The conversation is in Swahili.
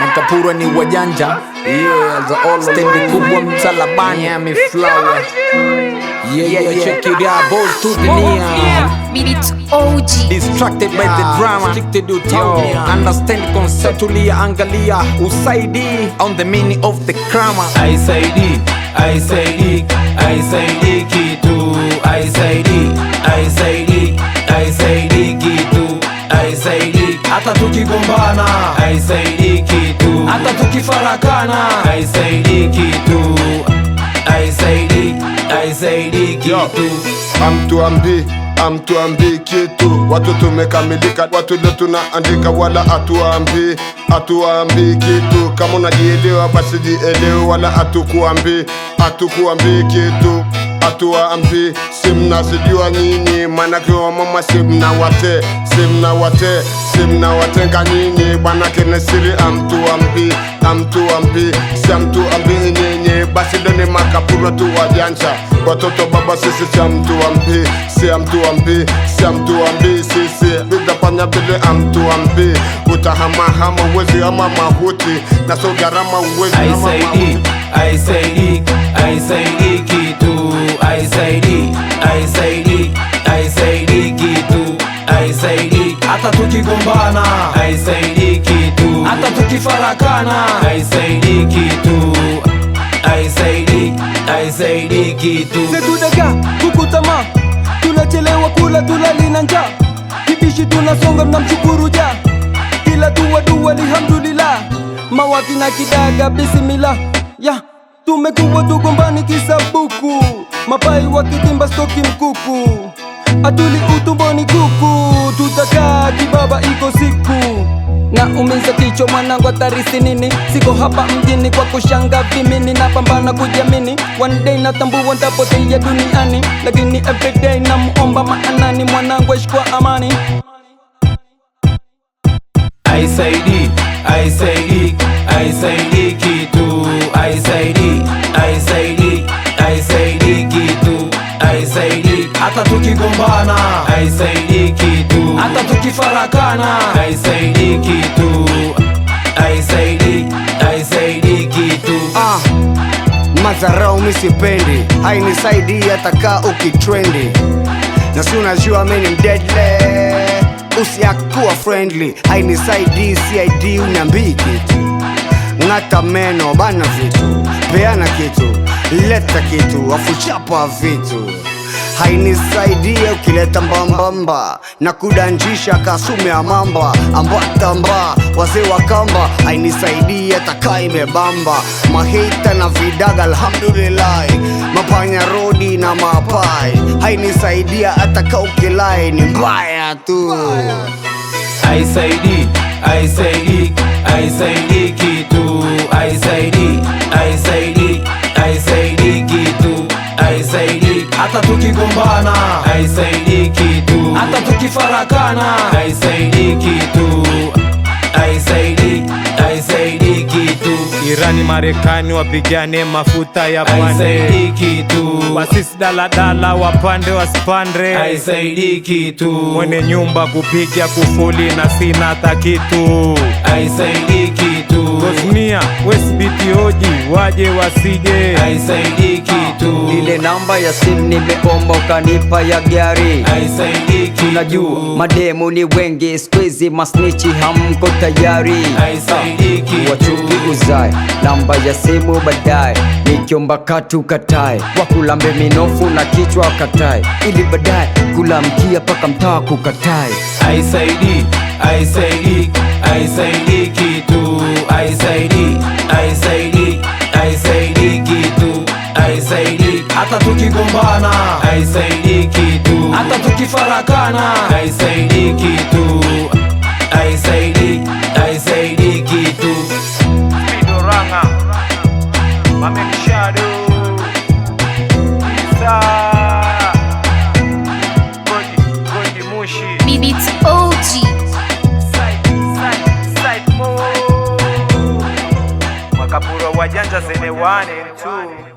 Makapura ni wajanja. The all stendi kubwa msalabani. Miami flower. Check it out, boys to the neon. Beat it OG. Distracted by the drama. Stick to do understand conceptually, angalia usaidi on the meaning of the grammar. Aisaidi kitu. Aisaidi kitu. Aisaidi hata tukigombana. Aisaidi kitu hata tukifarakana. Aisaidi kitu. Aisaidi kitu. Amtuambi kitu. Watu tumekamilika, watu leo tunaandika, wala atuambi kitu. Kama unajielewa basi jielewe, wala atukuambi kitu. Atuambi simna sijua nyinyi, manake wa mama simna watenga nyinyi, banake nesiri amtuambi si amtuambi nyinyi. Basi doni makapura tu wajanja, watoto baba sisi si amtuambi sisi bidapanya bile amtuambi. Utahamahama uwezi ama mahuti, na so garama uwezi ama mahuti. Aisaidi kitu. Aisaidi kitu. Aisaidi hata tukigombana. Aisaidi kitu hata tukifarakana. Aisaidi kitu. Aisaidi kitu. Setudaga kukutama, tunachelewa kula, tulali na njaa. Kibishi tunasonga, mnamshukuru ja. Kila dua alhamdulillah. Mawaki na kidaga bismillah. Tumekuwa tugombani kisabuku, mapai wakitimba stoki mkuku. Atuli utumboni kuku, tutakaa kibaba iko siku. Na umiza kichwa mwanangu atarisi nini? Siko hapa mjini kwa kushanga vimini, na pambana kujiamini. One day natambua ntapotea duniani, lakini everyday na muomba maanani. Mwanangu aishi kwa amani. Aisaidi kitu. Aisaidi kitu. Aisaidi hata tukigombana. Aisaidi kitu hata tukifarakana. Aisaidi kitu. Aisaidi kitu. Mazarau misipendi, hainisaidi hata kaa ukitrendi. Na si unajua mimi ni mdeadly, usiakuwa friendly. Hainisaidi CID uniambii kitu. Ngata meno bana vitu, peana kitu, leta kitu, afu chapa vitu. Hainisaidia ukileta mbambamba na kudanjisha kasume ya mamba ambatamba wazee wa kamba. Hainisaidia taka imebamba mahita na vidaga alhamdulillah, mapanya rodi na mapai. Hainisaidia ataka ukilai ni mbaya tu. Aisaidi kitu. Aisaidi kitu. Aisaidi hata tukigombana. Aisaidi kitu hata tukifarakana. Aisaidi kitu. Aisaidi kitu. Irani Marekani wapigane mafuta ya pande. Aisaidi kitu. Wasisi daladala wapande wasipande. Aisaidi kitu. Mwenye nyumba kupiga kufuli na sina hata kitu. Aisaidi kitu. Gosnia Westbiti hoji waje wasije. Aisaidi kitu. Ile namba ya simu nimeomba ukanipa ya gari. Aisaidi kitu. Tunajua mademu ni wengi squeezy, masnichi hamko tayari. Aisaidi kitu. Wachuki uzae namba ya simu baadaye, nikiomba katu katae, wakulambe minofu na kichwa katae, ili baadaye kulamkia paka mtaa kukatae. Aisaidi kitu. Aisaidi kitu. Aisaidi hata tukigombana. Aisaidi kitu hata tukifarakana. Aisaidi kitu. Aisaidi kitu. Doranga Mame Kishado Isa Gondi Mushi Beat it OG. Side Mo Makapura wajanja zene 1 and 2.